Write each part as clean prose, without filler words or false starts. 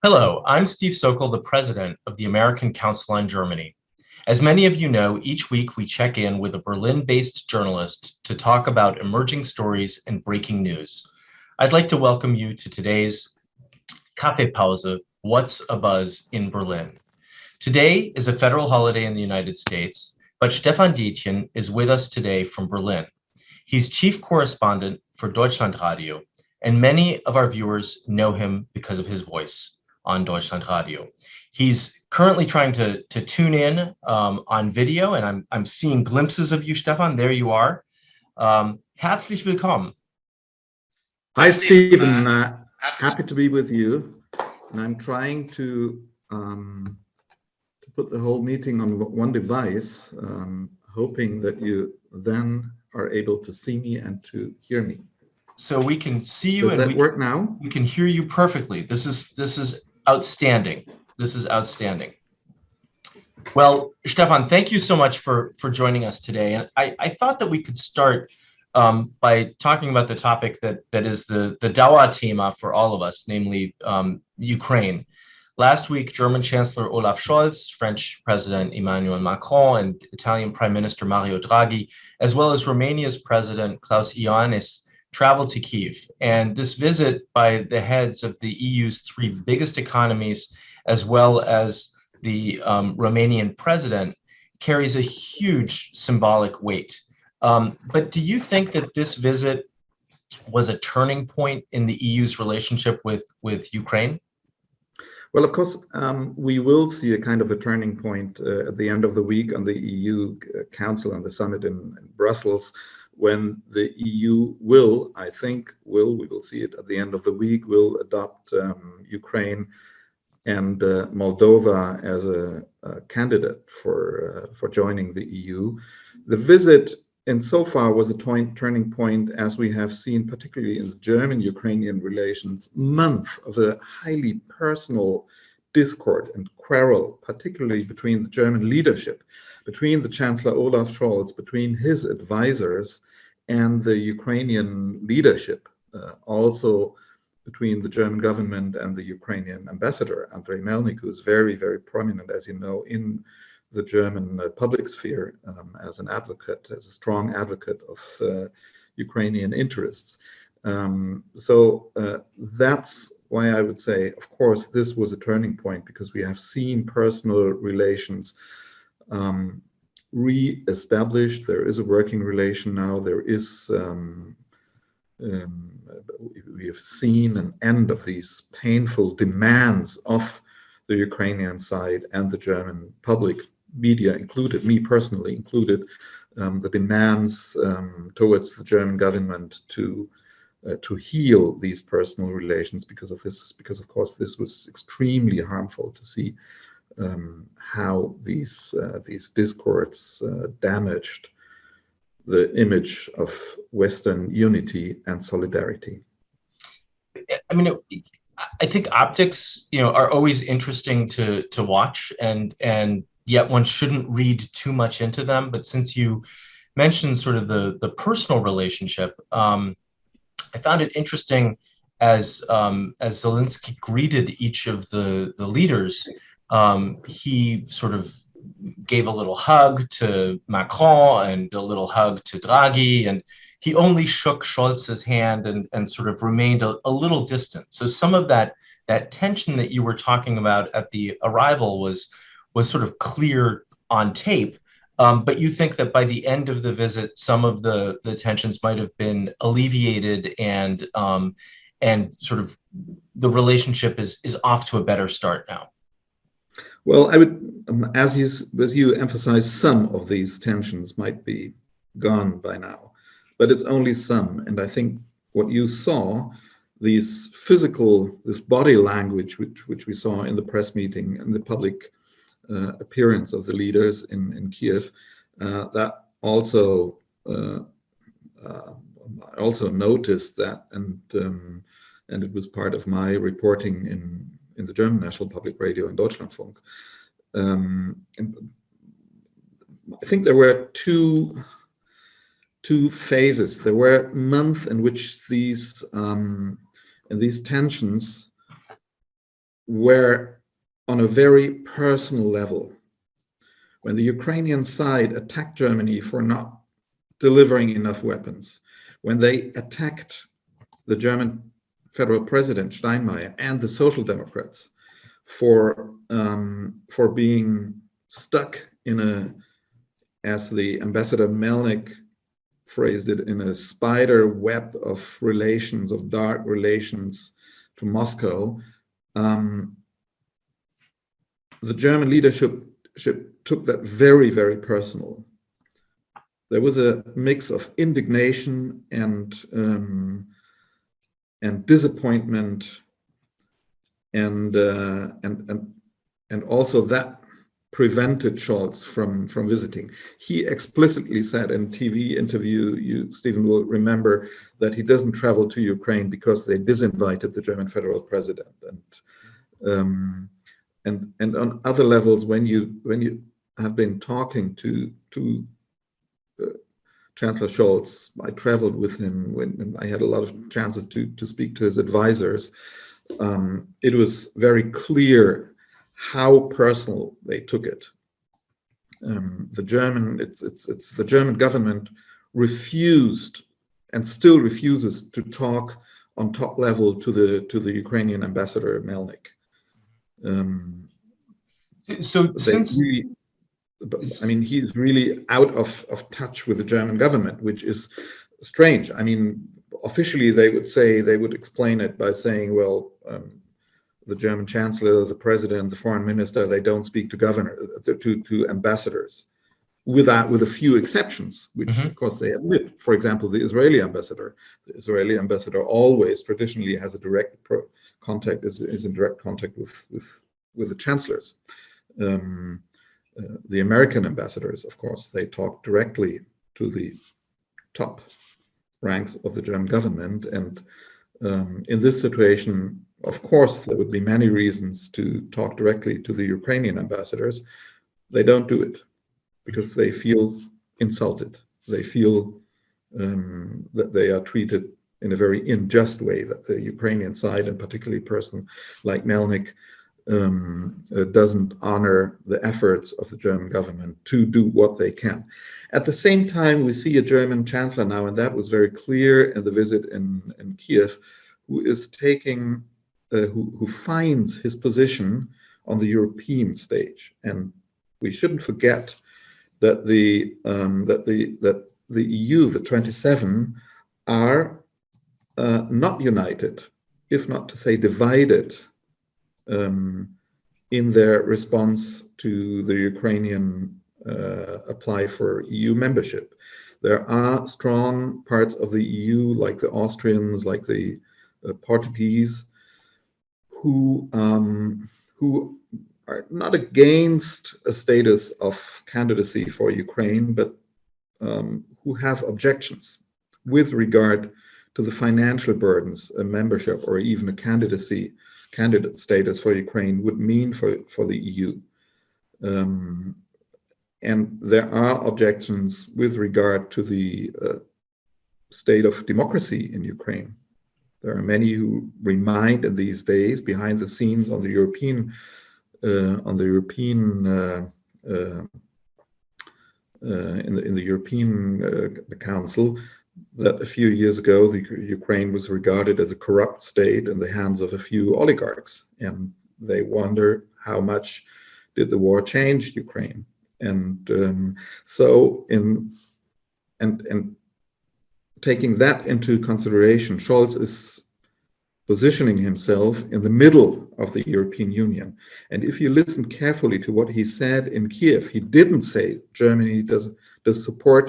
Hello, I'm Steve Sokol, the president of the American Council on Germany. As many of you know, each week we check in with a Berlin-based journalist to talk about emerging stories and breaking news. I'd like to welcome you to today's Kaffeepause, What's Abuzz in Berlin. Today is a federal holiday in the United States, but Stephan Detjen is with us today from Berlin. He's chief correspondent for Deutschlandradio, and many of our viewers know him because of his voice on Deutschlandradio. He's currently trying to tune in on video, and I'm seeing glimpses of you, Stephan. There you are. Herzlich willkommen. Hi, Stephen. Happy to be with you. And I'm trying to put the whole meeting on one device, hoping that you then are able to see me and to hear me. So we can see you. Does that work now? We can hear you perfectly. This is outstanding. This is outstanding. Well, Stephan, thank you so much for joining us today. And I thought that we could start by talking about the topic that is the Dauerthema for all of us, namely Ukraine. Last week, German Chancellor Olaf Scholz, French President Emmanuel Macron, and Italian Prime Minister Mario Draghi, as well as Romania's President Klaus Iohannis, traveled to Kyiv. And this visit by the heads of the EU's three biggest economies, as well as the Romanian president, carries a huge symbolic weight. But do you think that this visit was a turning point in the EU's relationship with Ukraine? Well, of course, we will see a kind of a turning point at the end of the week on the EU Council and the summit in Brussels, when the EU will, I think, we will see it at the end of the week, will adopt Ukraine and Moldova as a candidate for joining the EU. The visit insofar was a turning point, as we have seen, particularly in the German-Ukrainian relations, month of a highly personal discord and quarrel, particularly between the German leadership, between the Chancellor Olaf Scholz, between his advisors and the Ukrainian leadership, also between the German government and the Ukrainian ambassador, Andrei Melnik, who is very, very prominent, as you know, in the German public sphere as an advocate, as a strong advocate of Ukrainian interests. So that's why I would say, of course, this was a turning point, because we have seen personal relations re-established. There is a working relation now. There is, we have seen an end of these painful demands of the Ukrainian side and the German public media included, me personally included, the demands towards the German government to heal these personal relations because of this, because of course this was extremely harmful to see how these discords damaged the image of Western unity and solidarity. I mean, I think optics, are always interesting to watch, and yet one shouldn't read too much into them. But since you mentioned sort of the personal relationship, I found it interesting as Zelensky greeted each of the leaders, he sort of gave a little hug to Macron and a little hug to Draghi, and he only shook Scholz's hand and sort of remained a little distant. So some of that tension that you were talking about at the arrival was sort of clear on tape. But you think that by the end of the visit, some of the tensions might have been alleviated, and sort of the relationship is off to a better start now. Well, I would, as you emphasize, some of these tensions might be gone by now, but it's only some. And I think what you saw, this body language, which we saw in the press meeting and the public appearance of the leaders in Kiev, that also I also noticed that, and it was part of my reporting in the German National Public Radio and Deutschlandfunk. And I think there were two phases. There were months in which these tensions where on a very personal level, when the Ukrainian side attacked Germany for not delivering enough weapons, when they attacked the German federal president Steinmeier and the Social Democrats for being stuck in a, as the Ambassador Melnik phrased it, in a spider web of relations, of dark relations to Moscow. The German leadership took that very, very personal. There was a mix of indignation and disappointment, and also that prevented Scholz from visiting. He explicitly said in a TV interview, you, Stephen, will remember, that he doesn't travel to Ukraine because they disinvited the German federal president. And on other levels, when you have been talking to Chancellor Scholz, I traveled with him when I had a lot of chances to speak to his advisors. It was very clear how personal they took it. The German government refused and still refuses to talk on top level to the Ukrainian ambassador Melnik. I mean, he's really out of touch with the German government, which is strange. I mean, officially they would explain it by saying, well, the German chancellor, the president, the foreign minister, they don't speak to ambassadors, with a few exceptions, which of course they admit. For example, the Israeli ambassador always traditionally has a direct contact, is in direct contact with the chancellors. The American ambassadors, of course, they talk directly to the top ranks of the German government. And in this situation, of course, there would be many reasons to talk directly to the Ukrainian ambassadors. They don't do it because they feel insulted. They feel that they are treated in a very unjust way, that the Ukrainian side, and particularly a person like Melnik, doesn't honor the efforts of the German government to do what they can. At the same time, we see a German chancellor now, and that was very clear in the visit in Kiev, who is taking, who finds his position on the European stage. And we shouldn't forget that the EU, the 27, are not united, if not to say divided, in their response to the Ukrainian apply for EU membership. There are strong parts of the EU, like the Austrians, like the Portuguese, who are not against a status of candidacy for Ukraine, but who have objections with regard to the financial burdens a membership or even a candidate status for Ukraine would mean for the EU. And there are objections with regard to the state of democracy in Ukraine. There are many who remind in these days, behind the scenes on the European in the European Council, that a few years ago, the Ukraine was regarded as a corrupt state in the hands of a few oligarchs, and they wonder how much did the war change Ukraine. And taking that into consideration, Scholz is positioning himself in the middle of the European Union. And if you listen carefully to what he said in Kiev, he didn't say Germany does support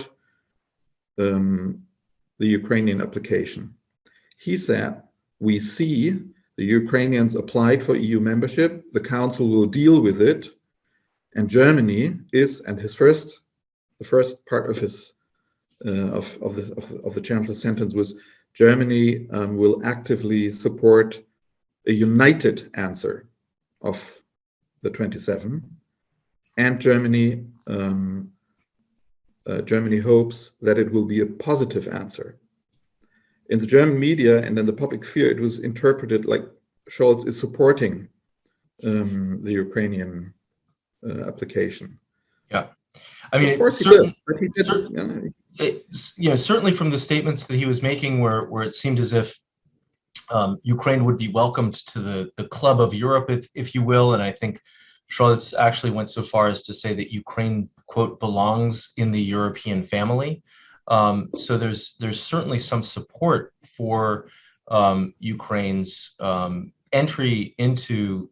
the Ukrainian application. He said, we see the Ukrainians applied for EU membership, the Council will deal with it, and Germany is, and the first part of his of the Chancellor's sentence was, Germany will actively support a united answer of the 27, and Germany hopes that it will be a positive answer. In the German media and in the public sphere, it was interpreted like Scholz is supporting the Ukrainian application. Yeah, I mean, Of course he does, but he did. Certainly from the statements that he was making, where it seemed as if Ukraine would be welcomed to the club of Europe, if you will. And I think Scholz actually went so far as to say that Ukraine, quote, belongs in the European family. So there's certainly some support for Ukraine's entry into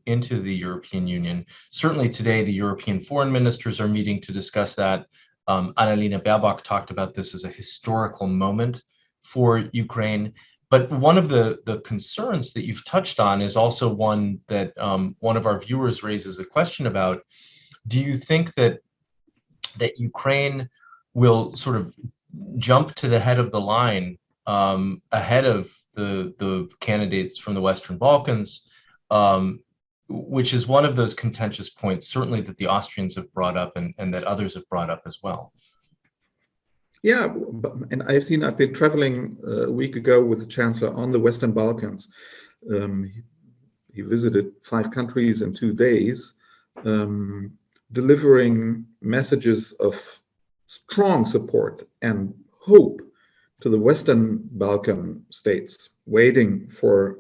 the European Union. Certainly today, the European foreign ministers are meeting to discuss that. Annalena Baerbock talked about this as a historical moment for Ukraine. But one of the concerns that you've touched on is also one that one of our viewers raises a question about. Do you think that Ukraine will sort of jump to the head of the line ahead of the candidates from the Western Balkans, which is one of those contentious points, certainly that the Austrians have brought up and that others have brought up as well? Yeah, and I've been traveling a week ago with the Chancellor on the Western Balkans. He visited 5 countries in 2 days, delivering messages of strong support and hope to the Western Balkan states, waiting for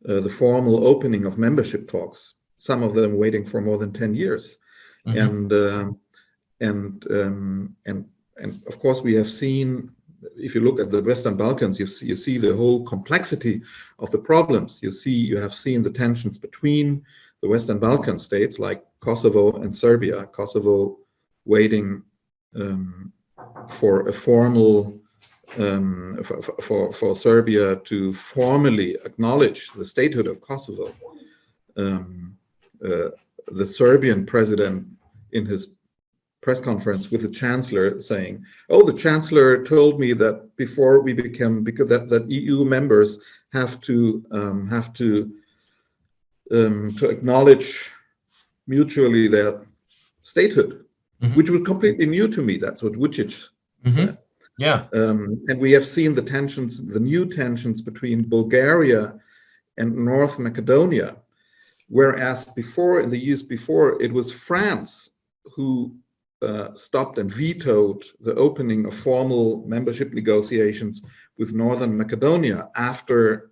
the formal opening of membership talks, some of them waiting for more than 10 years. Mm-hmm. And of course, we have seen, if you look at the Western Balkans, you see the whole complexity of the problems. You have seen the tensions between the Western Balkan states like Kosovo and Serbia. Kosovo waiting for a formal for Serbia to formally acknowledge the statehood of Kosovo. The Serbian president, in his press conference with the Chancellor, saying, "Oh, the Chancellor told me that before we become, because that EU members have to acknowledge mutually their statehood," mm-hmm. which was completely new to me. That's what Vučić mm-hmm. said. Yeah, and we have seen the new tensions between Bulgaria and North Macedonia, whereas before, in the years before, it was France who stopped and vetoed the opening of formal membership negotiations with Northern Macedonia after,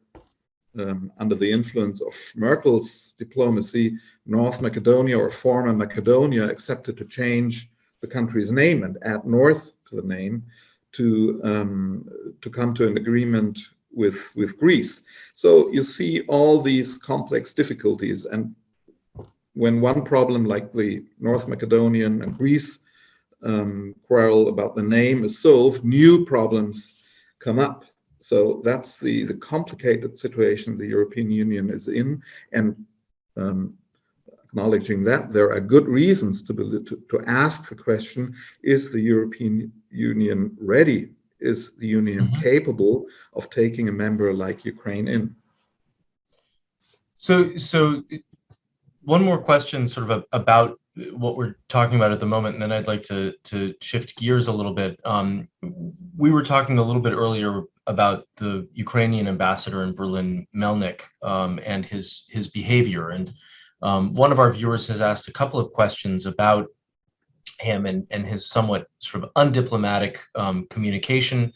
under the influence of Merkel's diplomacy, North Macedonia, or former Macedonia, accepted to change the country's name and add North to the name to come to an agreement with Greece. So you see all these complex difficulties, and when one problem like the North Macedonian and Greece quarrel about the name is solved, new problems come up. So that's the complicated situation the European Union is in, and acknowledging that there are good reasons to ask the question: is the European Union ready? Is the Union mm-hmm. capable of taking a member like Ukraine in? So one more question sort of about what we're talking about at the moment, and then I'd like to shift gears a little bit. We were talking a little bit earlier about the Ukrainian ambassador in Berlin, Melnik, and his behavior. And one of our viewers has asked a couple of questions about him and his somewhat sort of undiplomatic communication,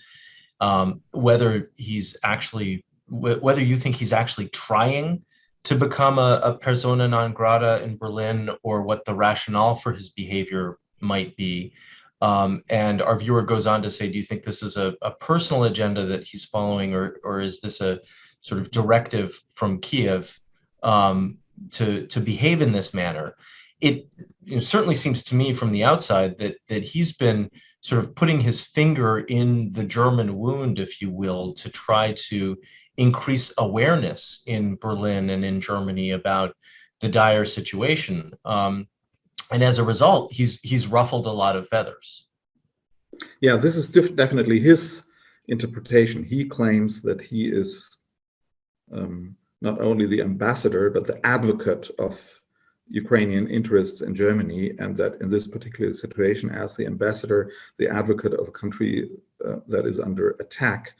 whether you think he's actually trying to become a persona non grata in Berlin, or what the rationale for his behavior might be. And our viewer goes on to say, do you think this is a personal agenda that he's following, or is this a sort of directive from Kiev to behave in this manner? It certainly seems to me from the outside that he's been sort of putting his finger in the German wound, if you will, to try to increase awareness in Berlin and in Germany about the dire situation. And as a result, he's ruffled a lot of feathers. Yeah, this is definitely his interpretation. He claims that he is not only the ambassador, but the advocate of Ukrainian interests in Germany, and that in this particular situation, as the ambassador, the advocate of a country that is under attack,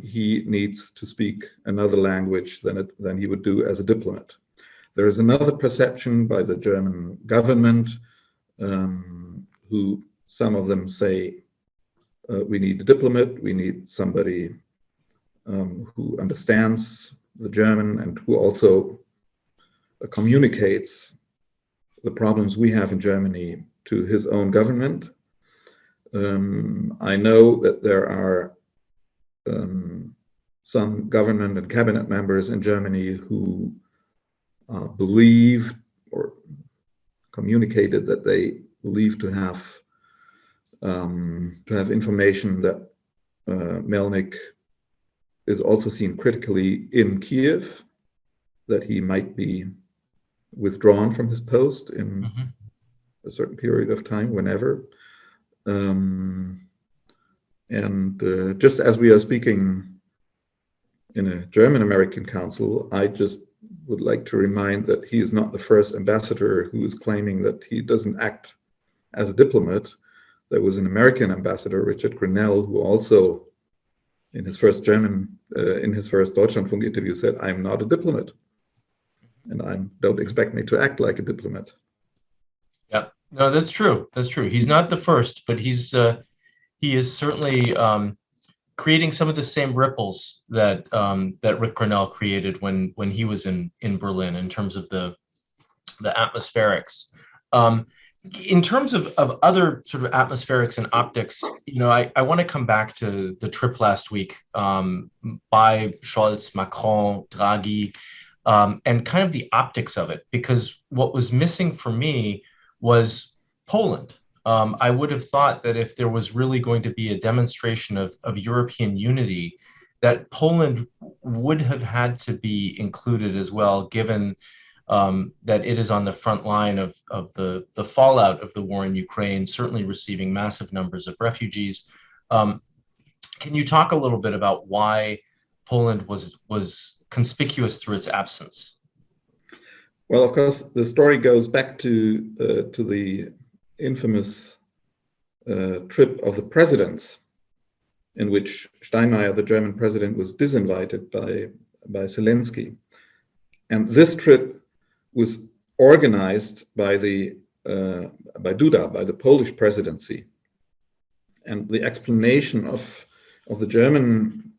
he needs to speak another language than he would do as a diplomat. There is another perception by the German government, who some of them say we need a diplomat, we need somebody who understands the German and who also communicates the problems we have in Germany to his own government. I know that there are some government and cabinet members in Germany who believe or communicated that they believe to have information that Melnik is also seen critically in Kiev, that he might be withdrawn from his post in a certain period of time, whenever. Just as we are speaking in a German-American council, I just would like to remind that he is not the first ambassador who is claiming that he doesn't act as a diplomat. There was an American ambassador, Richard Grinnell, who also in his first Deutschlandfunk interview said, "I'm not a diplomat, and don't expect me to act like a diplomat." Yeah, no, that's true. That's true. He's not the first, but he is certainly creating some of the same ripples that that Rick Grinnell created when he was in Berlin in terms of the atmospherics. In terms of other sort of atmospherics and optics, I want to come back to the trip last week by Scholz, Macron, Draghi, and kind of the optics of it, because what was missing for me was Poland. I would have thought that if there was really going to be a demonstration of European unity, that Poland would have had to be included as well, given that it is on the front line of the fallout of the war in Ukraine, certainly receiving massive numbers of refugees. Can you talk a little bit about why Poland was conspicuous through its absence? Well, of course, the story goes back to the infamous trip of the presidents, in which Steinmeier, the German president, was disinvited by Zelensky. And this trip was organized by Duda, by the Polish presidency. And the explanation of the German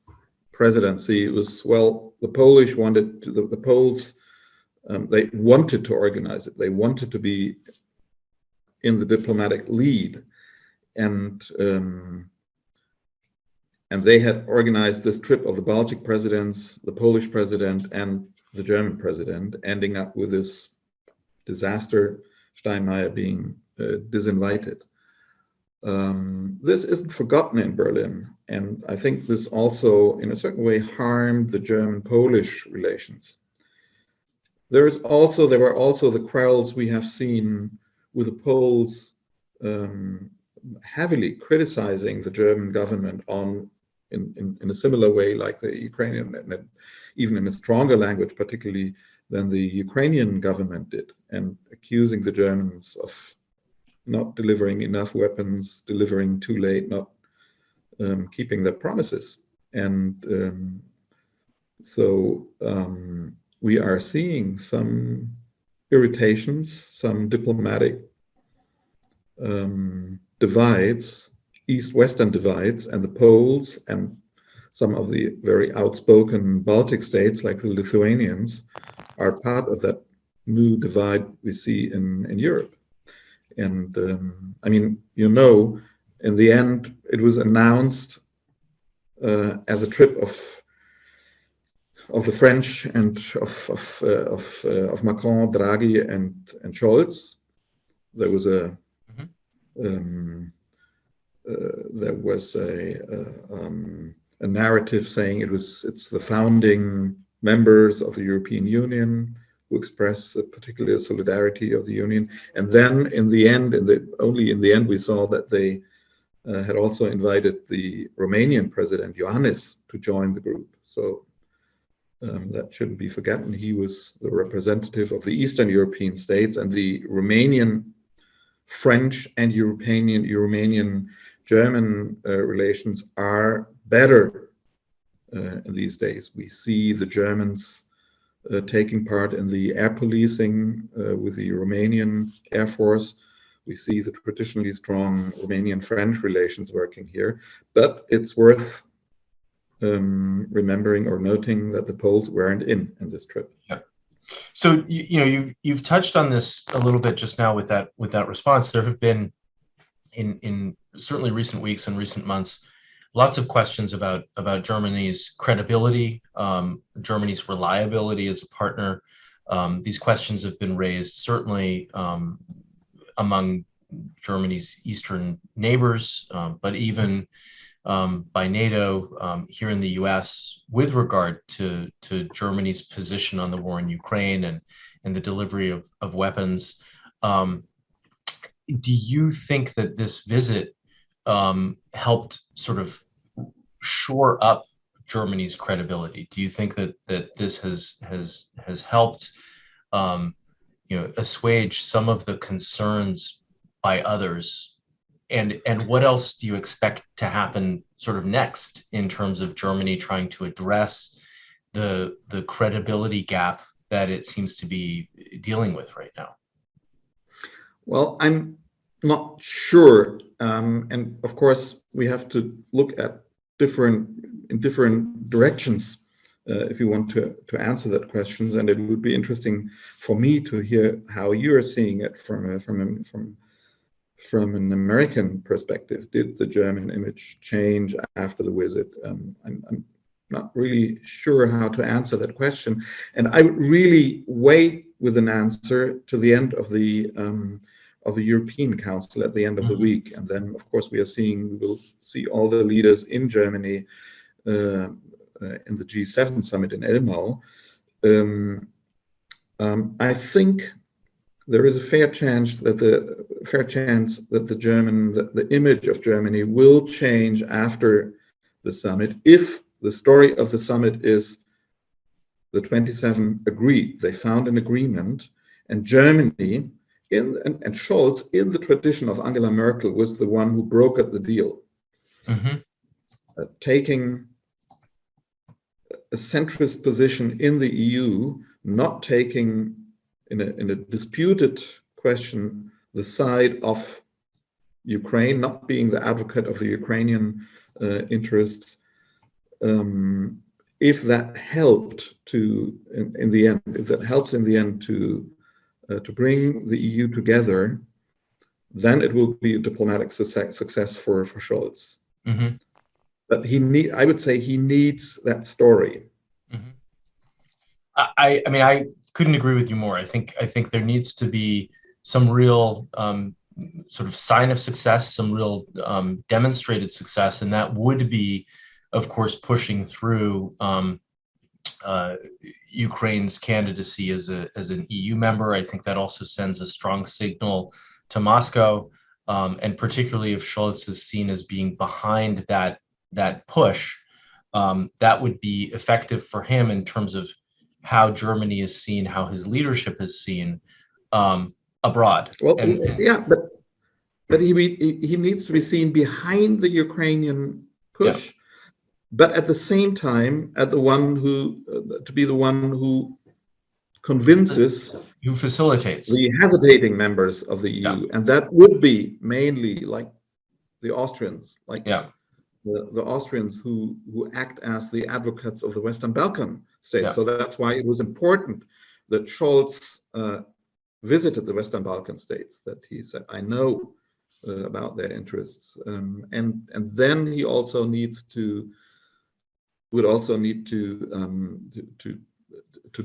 presidency was, well, the Poles they wanted to organize it. They wanted to be in the diplomatic lead, and they had organized this trip of the Baltic presidents, the Polish president, and the German president, ending up with this disaster, Steinmeier being disinvited. This isn't forgotten in Berlin, and I think this also, in a certain way, harmed the German-Polish relations. There were also the quarrels we have seen with the Poles heavily criticizing the German government in a similar way like the Ukrainian, and even in a stronger language, particularly than the Ukrainian government did, and accusing the Germans of not delivering enough weapons, delivering too late, not keeping their promises. And so we are seeing some irritations, some diplomatic divides, East-Western divides, and the Poles and some of the very outspoken Baltic states, like the Lithuanians, are part of that new divide we see in Europe. And I mean, in the end, it was announced as a trip of the French and of Macron, Draghi, and Scholz. There was a narrative saying it's the founding members of the European Union who express a particular solidarity of the Union. And then in the end, only in the end, we saw that they had also invited the Romanian president, Iohannis, to join the group. So that shouldn't be forgotten. He was the representative of the Eastern European states, and the Romanian, French, and Romanian-German relations are better in these days. We see the Germans taking part in the air policing with the Romanian Air Force. We see the traditionally strong Romanian-French relations working here, but it's worth remembering or noting that the Poles weren't in this trip. Yeah. So you've touched on this a little bit just now with that response. There have been in certainly recent weeks and recent months lots of questions about Germany's credibility, Germany's reliability as a partner. These questions have been raised certainly among Germany's eastern neighbors, but even by NATO here in the U.S. with regard to Germany's position on the war in Ukraine and the delivery of weapons. Do you think that this visit helped sort of shore up Germany's credibility? Do you think that this has helped assuage some of the concerns by others? And what else do you expect to happen sort of next in terms of Germany trying to address the credibility gap that it seems to be dealing with right now? Well, I'm not sure, and of course we have to look at different directions if you want to answer that question. And it would be interesting for me to hear how you're seeing it from an American perspective. Did the German image change after the visit? I'm not really sure how to answer that question, and I would really wait with an answer to the end of the European Council at the end of the week, and then of course we will see all the leaders in Germany in the G7 summit in Elmau. I think there is a fair chance that the image of Germany will change after the summit if the story of the summit is the 27 agreed. They found an agreement, and Germany and Scholz, in the tradition of Angela Merkel, was the one who brokered the deal, taking a centrist position in the EU, not taking in a disputed question the side of Ukraine, not being the advocate of the Ukrainian interests. If that helped in the end to bring the EU together, then it will be a diplomatic success for Scholz. Mm-hmm. But I would say he needs that story. Mm-hmm. I mean, I couldn't agree with you more. I think there needs to be some real sort of sign of success, some real demonstrated success, and that would be, of course, pushing through Ukraine's candidacy as an EU member. I think that also sends a strong signal to Moscow, and particularly if Scholz is seen as being behind that push, that would be effective for him in terms of how Germany is seen, how his leadership is seen abroad. Well, but he needs to be seen behind the Ukrainian push. Yeah. But at the same time, to be the one who convinces, who facilitates the hesitating members of the EU, and that would be mainly like the Austrians, the Austrians who act as the advocates of the Western Balkan states. Yeah. So that's why it was important that Scholz visited the Western Balkan states. That he said, "I know about their interests," and then he also would also need to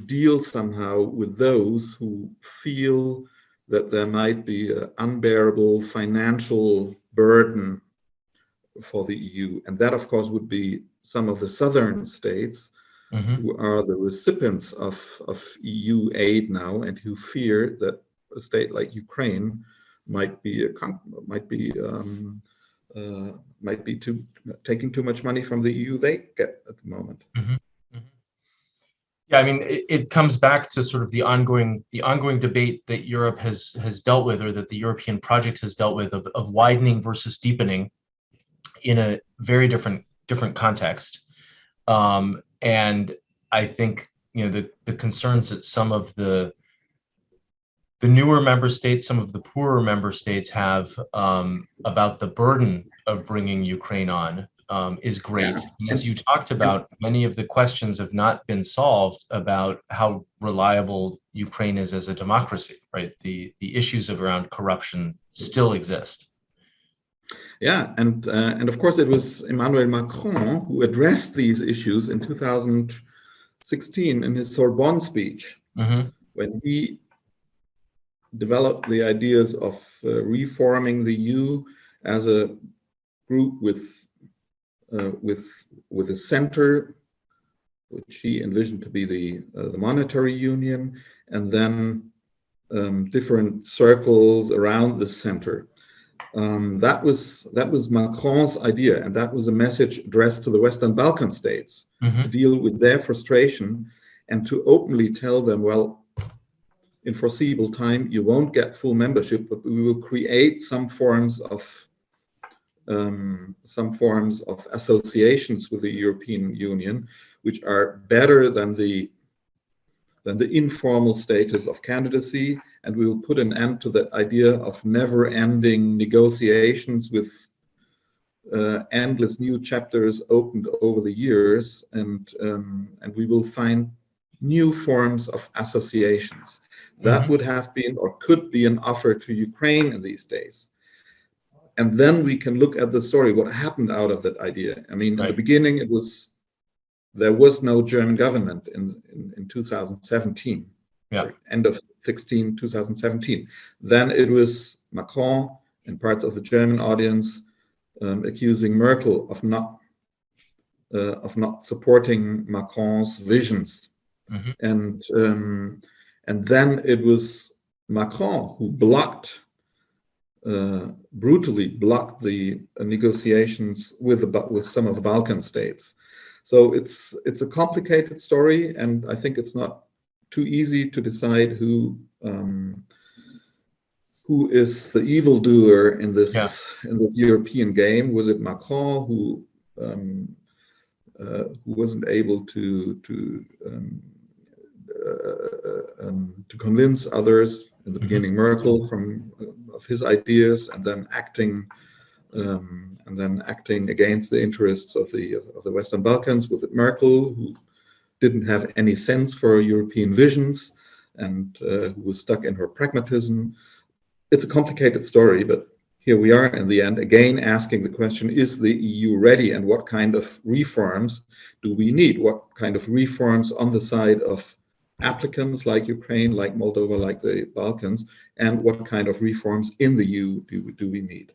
deal somehow with those who feel that there might be an unbearable financial burden for the EU. And that, of course, would be some of the southern states who are the recipients of EU aid now, and who fear that a state like Ukraine might be taking too much money from the EU they get at the moment. Mm-hmm. Mm-hmm. Yeah, I mean, it comes back to sort of the ongoing debate that Europe has dealt with, or that the European project has dealt with, of widening versus deepening in a very different context. And I think the concerns that some of the newer member states, some of the poorer member states have about the burden of bringing Ukraine on is great. Yeah. As you talked about, many of the questions have not been solved about how reliable Ukraine is as a democracy, right? The issues around corruption still exist. Yeah, and of course it was Emmanuel Macron who addressed these issues in 2016 in his Sorbonne speech, when he developed the ideas of reforming the EU as a group with a center, which he envisioned to be the monetary union, and then different circles around the center. That was Macron's idea, and that was a message addressed to the Western Balkan states to deal with their frustration and to openly tell them, well, in foreseeable time, you won't get full membership, but we will create some forms of associations with the European Union, which are better than the informal status of candidacy, and we will put an end to that idea of never-ending negotiations with endless new chapters opened over the years, and we will find new forms of associations. That would have been or could be an offer to Ukraine in these days. And then we can look at the story, what happened out of that idea. I mean, in the beginning, there was no German government in 2017, end of 2017. Then it was Macron and parts of the German audience accusing Merkel of not supporting Macron's visions. And then it was Macron who brutally blocked the negotiations with some of the Balkan states. So it's a complicated story, and I think it's not too easy to decide who is the evildoer in this European game. Was it Macron who wasn't able to convince others in the beginning, Merkel of his ideas, and then acting against the interests of the Western Balkans with Merkel, who didn't have any sense for European visions and who was stuck in her pragmatism. It's a complicated story, but here we are in the end, again asking the question, is the EU ready, and what kind of reforms do we need? What kind of reforms on the side of applicants like Ukraine, like Moldova, like the Balkans, and what kind of reforms in the EU do we need?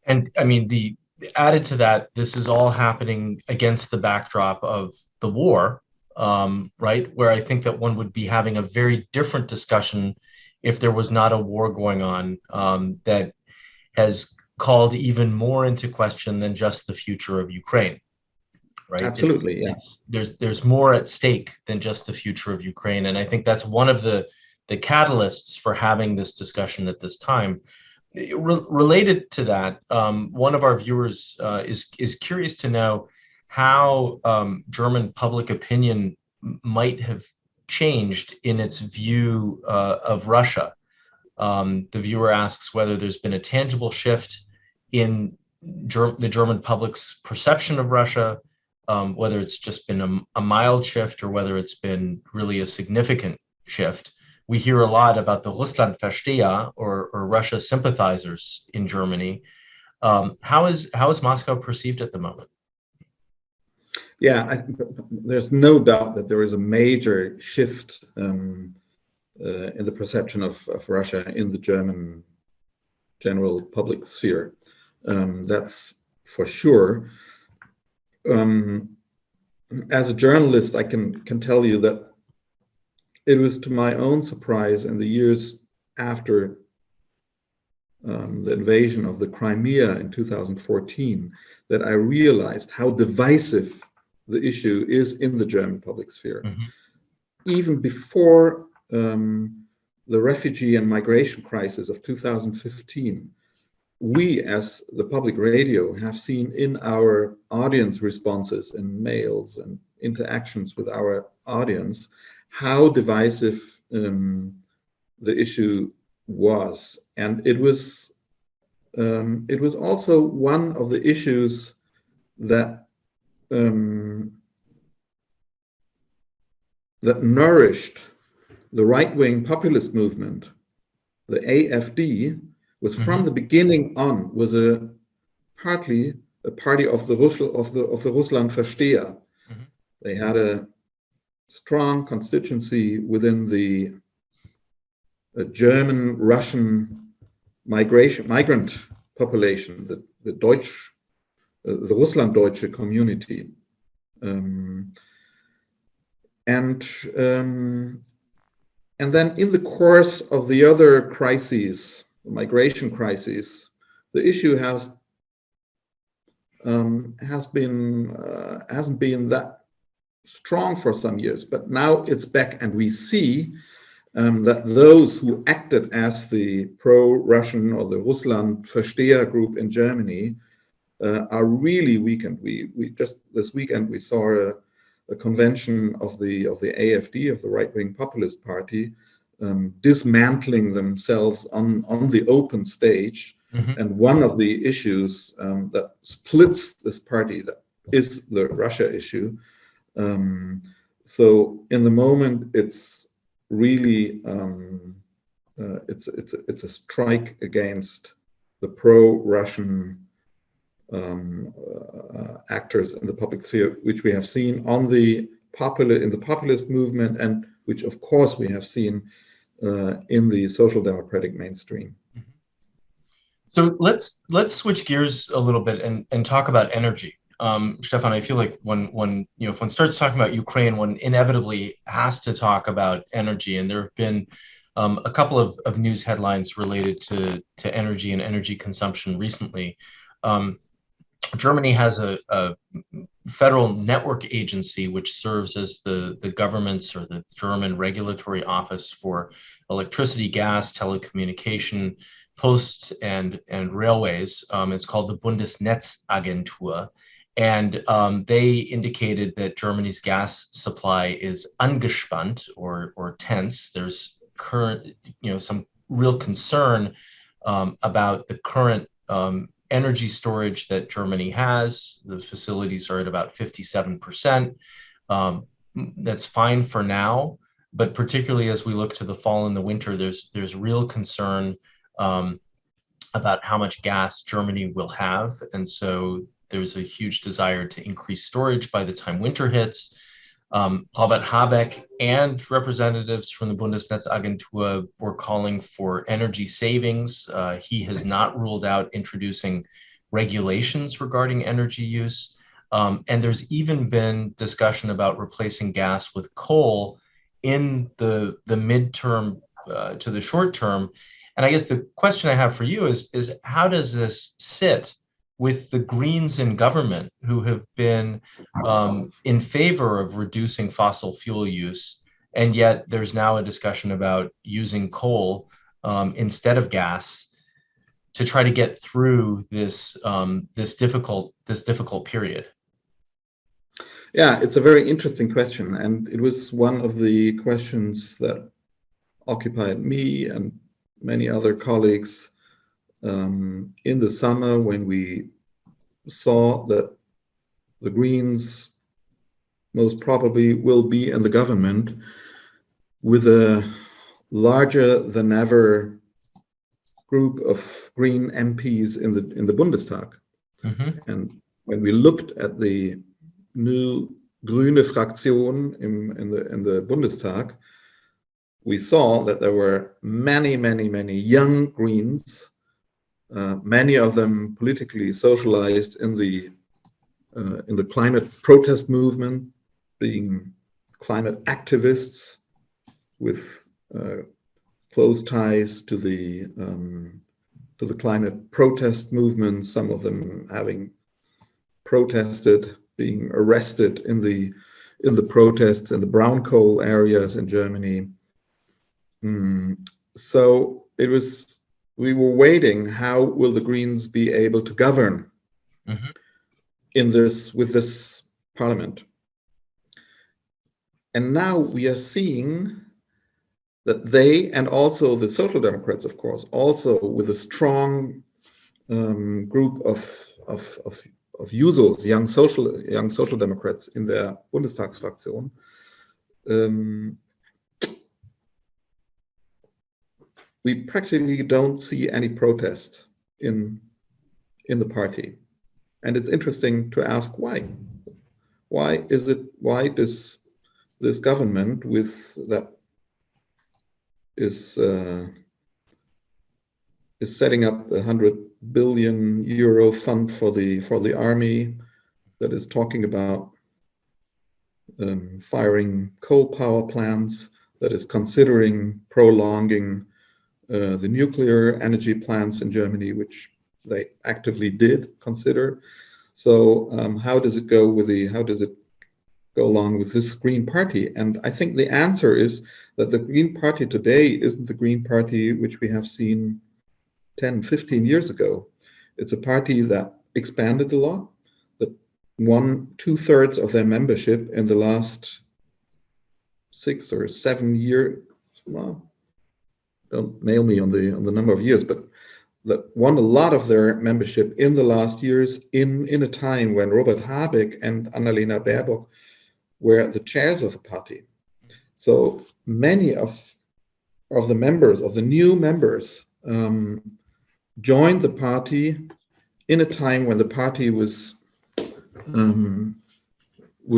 And I mean, added to that, this is all happening against the backdrop of the war, right? Where I think that one would be having a very different discussion if there was not a war going on that has called even more into question than just the future of Ukraine. Right? Absolutely, There's more at stake than just the future of Ukraine, and I think that's one of the catalysts for having this discussion at this time. Related to that, one of our viewers is curious to know how German public opinion might have changed in its view of Russia. The viewer asks whether there's been a tangible shift in the German public's perception of Russia, whether it's just been a mild shift or whether it's been really a significant shift. We hear a lot about the Russlandversteher or Russia sympathizers in Germany. How is Moscow perceived at the moment? Yeah, there's no doubt that there is a major shift in the perception of Russia in the German general public sphere. That's for sure. As a journalist, I can tell you that it was to my own surprise in the years after the invasion of the Crimea in 2014 that I realized how divisive the issue is in the German public sphere. Even before the refugee and migration crisis of 2015, we as the public radio have seen in our audience responses and mails and interactions with our audience how divisive the issue was, and it was also one of the issues that that nourished the right-wing populist movement. The AfD was from the beginning on was partly a party of the Russlandversteher. They had a strong constituency within the German Russian migrant population, the Russlanddeutsche community, and then in the course of the other crises, the migration crises, the issue hasn't been that strong for some years, but now it's back, and we see that those who acted as the pro-Russian or the Russlandversteher group in Germany are really weakened. We just this weekend we saw a convention of the AfD, of the right-wing populist party, dismantling themselves on the open stage. And one of the issues that splits this party that is the Russia issue. So in the moment, it's really it's a strike against the pro-Russian actors in the public sphere, which we have seen in the populist movement, and which of course we have seen in the social democratic mainstream. So let's switch gears a little bit and talk about energy. Stephan, I feel like when if one starts talking about Ukraine, one inevitably has to talk about energy, and there have been a couple of news headlines related to energy and energy consumption recently. Germany has a federal network agency which serves as the government's or the German regulatory office for electricity, gas, telecommunication, posts, and railways. It's called the Bundesnetzagentur. And they indicated that Germany's gas supply is angespannt or tense. There's some real concern about the current energy storage that Germany has. The facilities are at about 57%. That's fine for now, but particularly as we look to the fall and the winter, there's real concern about how much gas Germany will have. And so there's a huge desire to increase storage by the time winter hits. Robert Habeck and representatives from the Bundesnetzagentur were calling for energy savings. He has not ruled out introducing regulations regarding energy use. And there's even been discussion about replacing gas with coal in the midterm to the short term. And I guess the question I have for you is how does this sit with the Greens in government, who have been in favor of reducing fossil fuel use, and yet there's now a discussion about using coal instead of gas to try to get through this difficult period? Yeah, it's a very interesting question, and it was one of the questions that occupied me and many other colleagues in the summer when we saw that the Greens most probably will be in the government with a larger than ever group of Green MPs in the Bundestag. And when we looked at the new Grüne Fraktion in the Bundestag, we saw that there were many young Greens, many of them politically socialized in the climate protest movement, being climate activists with close ties to the climate protest movement. Some of them having protested, being arrested in the protests in the brown coal areas in Germany. So we were waiting, how will the Greens be able to govern with this parliament? And now we are seeing that they, and also the Social Democrats, of course, also with a strong group of Jusos, young social Democrats in their Bundestagsfraktion, we practically don't see any protest in the party. And it's interesting to ask why. Why does this government that is setting up €100 billion fund for the army, that is talking about firing coal power plants, that is considering prolonging the nuclear energy plants in Germany, which they actively did consider. So how does it go along with this Green Party? And I think the answer is that the Green Party today isn't the Green Party which we have seen 10, 15 years ago. It's a party that expanded a lot, that won 2/3 of their membership in the last 6 or 7 years. Well, don't nail me on the number of years, but that won a lot of their membership in the last years in a time when Robert Habeck and Annalena Baerbock were the chairs of the party. So many of the members, of the new members, joined the party in a time when the party was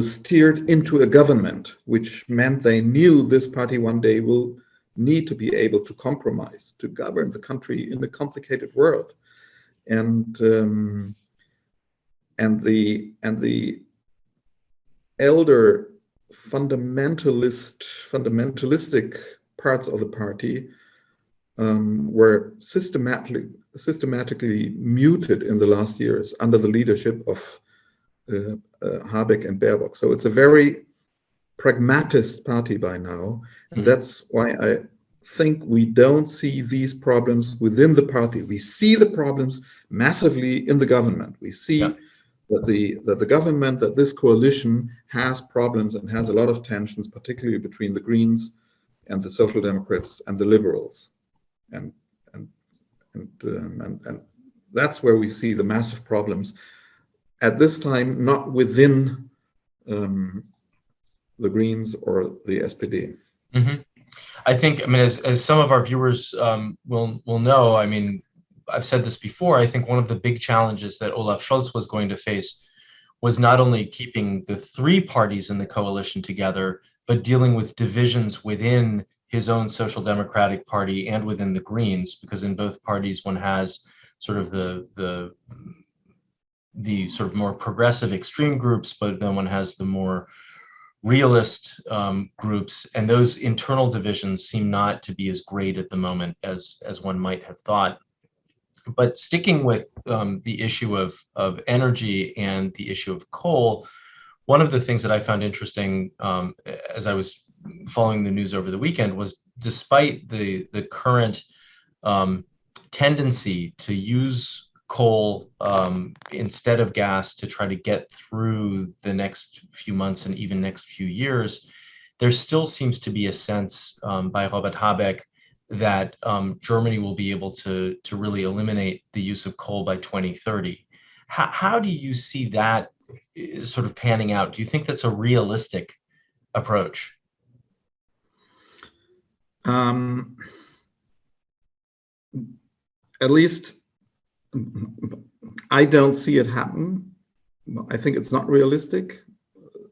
steered into a government, which meant they knew this party one day will need to be able to compromise, to govern the country in a complicated world. And the elder fundamentalistic parts of the party were systematically muted in the last years under the leadership of Habeck and Baerbock. So it's a very pragmatist party by now, and that's why I think we don't see these problems within the party. We see the problems massively in the government. We see that the government, that this coalition has problems and has a lot of tensions, particularly between the Greens and the Social Democrats and the Liberals, and that's where we see the massive problems at this time, not within the Greens or the SPD. Mm-hmm. I think, as some of our viewers will know, I've said this before, I think one of the big challenges that Olaf Scholz was going to face was not only keeping the three parties in the coalition together, but dealing with divisions within his own Social Democratic Party and within the Greens, because in both parties one has sort of the sort of more progressive extreme groups, but then one has the more realist groups, and those internal divisions seem not to be as great at the moment as one might have thought. But sticking with the issue of energy and the issue of coal, one of the things that I found interesting as I was following the news over the weekend was, despite the current tendency to use coal instead of gas to try to get through the next few months and even next few years, there still seems to be a sense by Robert Habeck that Germany will be able to really eliminate the use of coal by 2030. How do you see that sort of panning out? Do you think that's a realistic approach? At least I don't see it happen. I think it's not realistic.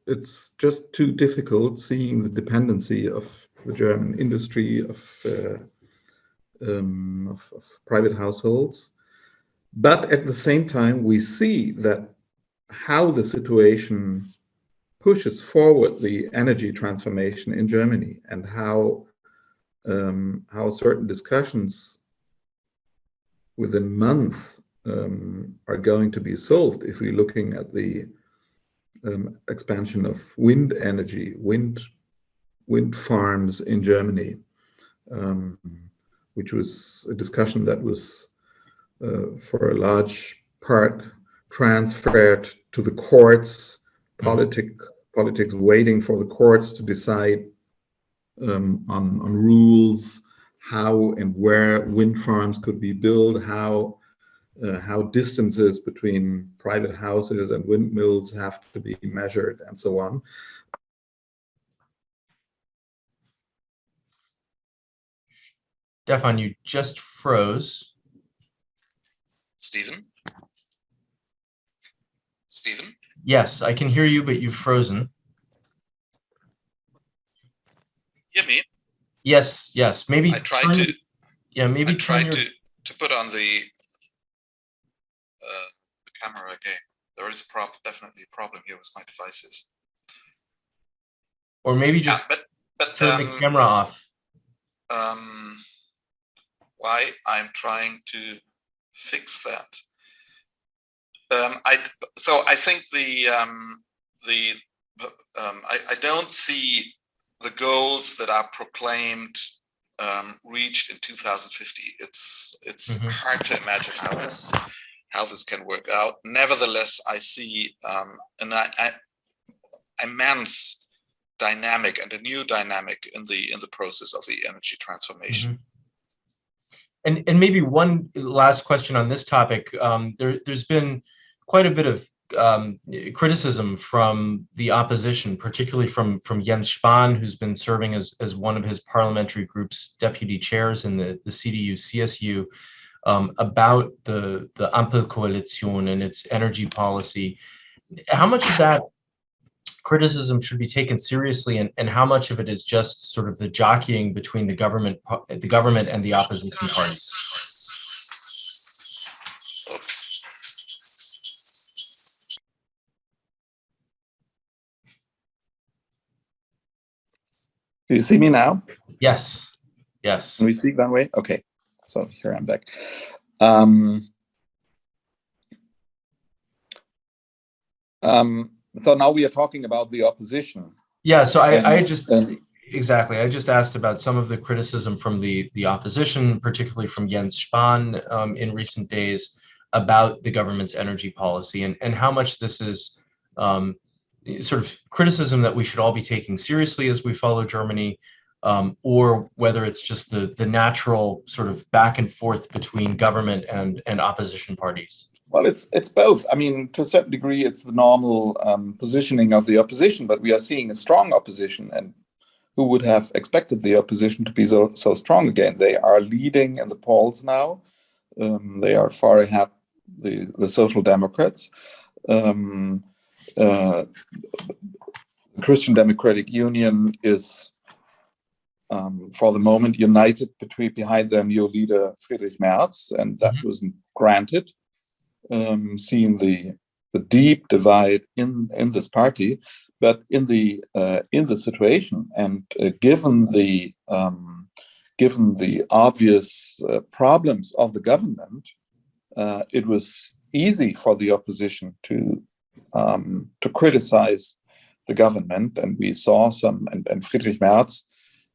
It's just too difficult, seeing the dependency of the German industry, of private households. But at the same time, we see that how the situation pushes forward the energy transformation in Germany, and how certain discussions within months are going to be solved if we're looking at the expansion of wind energy, wind farms in Germany, which was a discussion that was for a large part transferred to the courts, politics waiting for the courts to decide on rules, how and where wind farms could be built, how distances between private houses and windmills have to be measured, and so on. Stephan, you just froze. Stephen? Stephen? Yes, I can hear you, but you've frozen. Hear me? Yes, yes. Maybe I tried to. Yeah, maybe I tried your... to put on the camera again. There is definitely a problem here with my devices. Or maybe just but turn the camera off. Why I'm trying to fix that. I think I don't see the goals that are proclaimed reached in 2050. It's hard to imagine how this can work out. Nevertheless, I see an immense dynamic and a new dynamic in the process of the energy transformation. And maybe one last question on this topic. There's been quite a bit of criticism from the opposition, particularly from Jens Spahn, who's been serving as one of his parliamentary group's deputy chairs in the CDU-CSU, about the Ampelkoalition and its energy policy. How much of that criticism should be taken seriously, and how much of it is just sort of the jockeying between the government and the opposition parties? Do you see me now? Yes. Yes. Can we speak that way? Okay. So here I'm back. So now we are talking about the opposition. Yeah. So I just asked about some of the criticism from the opposition, particularly from Jens Spahn in recent days, about the government's energy policy, and how much this is sort of criticism that we should all be taking seriously as we follow Germany, or whether it's just the natural sort of back and forth between government and opposition parties. Well, it's both. I mean, to a certain degree, it's the normal positioning of the opposition, but we are seeing a strong opposition, and who would have expected the opposition to be so strong again? They are leading in the polls now. They are far ahead the Social Democrats. The Christian Democratic Union is, for the moment, united behind their new leader Friedrich Merz, and that wasn't granted. Seeing the deep divide in this party, but in the situation, and given the obvious problems of the government, it was easy for the opposition to criticize the government, and we saw some, and Friedrich Merz,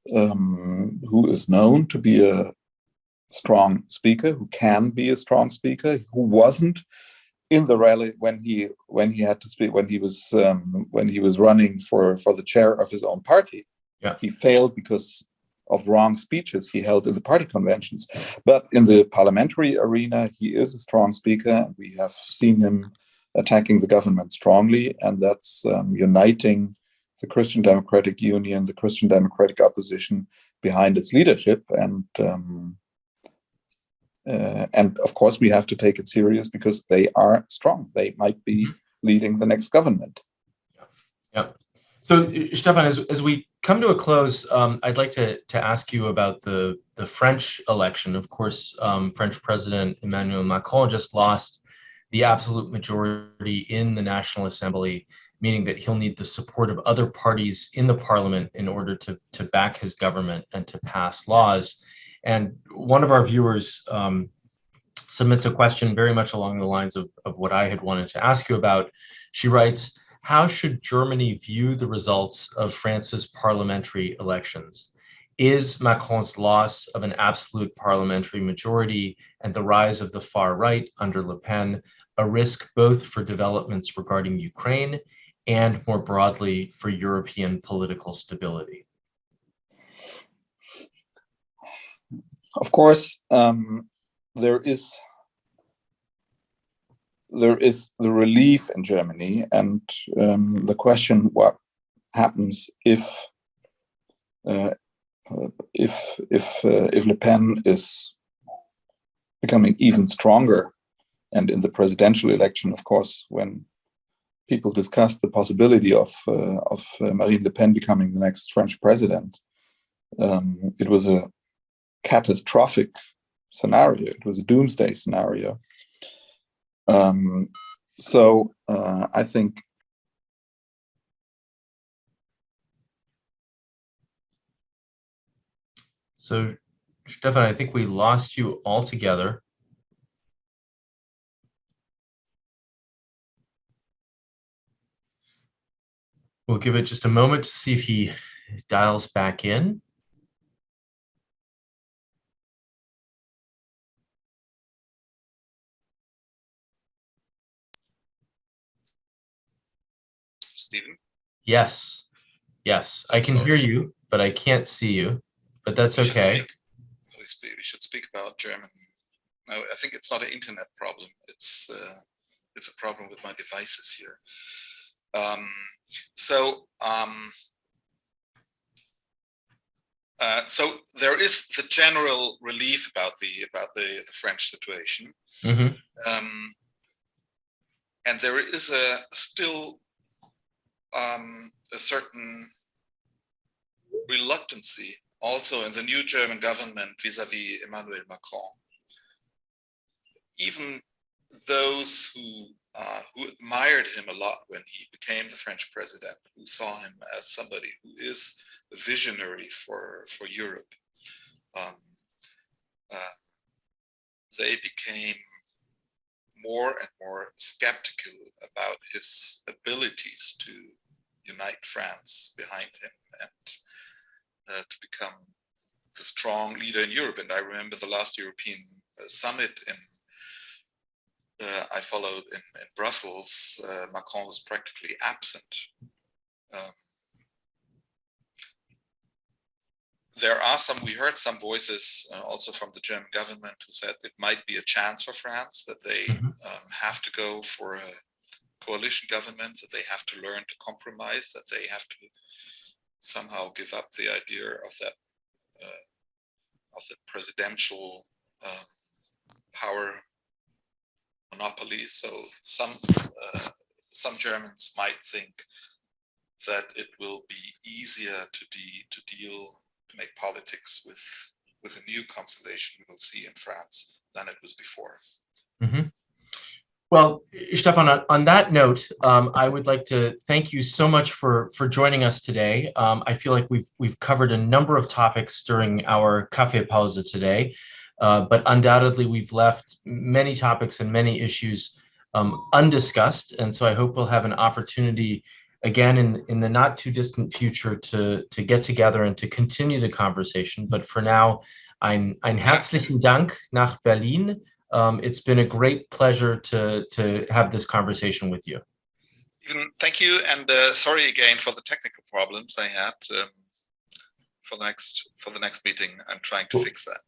who is known to be a strong speaker, who can be a strong speaker, who wasn't in the rally when he had to speak, when he was running for the chair of his own party. Yeah. He failed because of wrong speeches he held in the party conventions. But in the parliamentary arena, he is a strong speaker. We have seen him attacking the government strongly, and that's uniting the Christian Democratic Union, the Christian Democratic opposition behind its leadership. And of course, we have to take it serious because they are strong. They might be leading the next government. Yeah. So, Stephan, as we come to a close, I'd like to ask you about the French election. Of course, French President Emmanuel Macron just lost the absolute majority in the National Assembly, meaning that he'll need the support of other parties in the parliament in order to back his government and to pass laws. And one of our viewers submits a question very much along the lines of what I had wanted to ask you about. She writes, how should Germany view the results of France's parliamentary elections? Is Macron's loss of an absolute parliamentary majority and the rise of the far right under Le Pen a risk both for developments regarding Ukraine and more broadly for European political stability? Of course, there is the relief in Germany, and the question: what happens if Le Pen is becoming even stronger? And in the presidential election, of course, when people discussed the possibility of Marine Le Pen becoming the next French president, it was a catastrophic scenario. It was a doomsday scenario. So I think so. Stephan, I think we lost you altogether. We'll give it just a moment to see if he dials back in. Stephen? Yes, I can hear you, but I can't see you. But that's okay. We should speak about German. No, I think it's not an internet problem. It's a problem with my devices here. So there is the general relief about the French situation, Mm-hmm. and there is still a certain reluctancy also in the new German government vis-à-vis Emmanuel Macron. Even those who admired him a lot when he became the French president, who saw him as somebody who is a visionary for Europe, they became more and more skeptical about his abilities to unite France behind him and to become the strong leader in Europe. And I remember the last European summit I followed in Brussels. Macron was practically absent. We heard some voices also from the German government who said it might be a chance for France, that they have to go for a coalition government, that they have to learn to compromise, that they have to somehow give up the idea of that presidential power monopoly. So some Germans might think that it will be easier to make politics with a new constellation we will see in France than it was before. Mm-hmm. Well, Stephan, on that note, I would like to thank you so much for joining us today. I feel like we've covered a number of topics during our Kaffeepause today, but undoubtedly we've left many topics and many issues undiscussed, and so I hope we'll have an opportunity again in the not too distant future to get together and to continue the conversation. But for now, ein herzlichen Dank nach Berlin. It's been a great pleasure to have this conversation with you. Thank you, and sorry again for the technical problems I had. For the next meeting, I'm trying to fix that.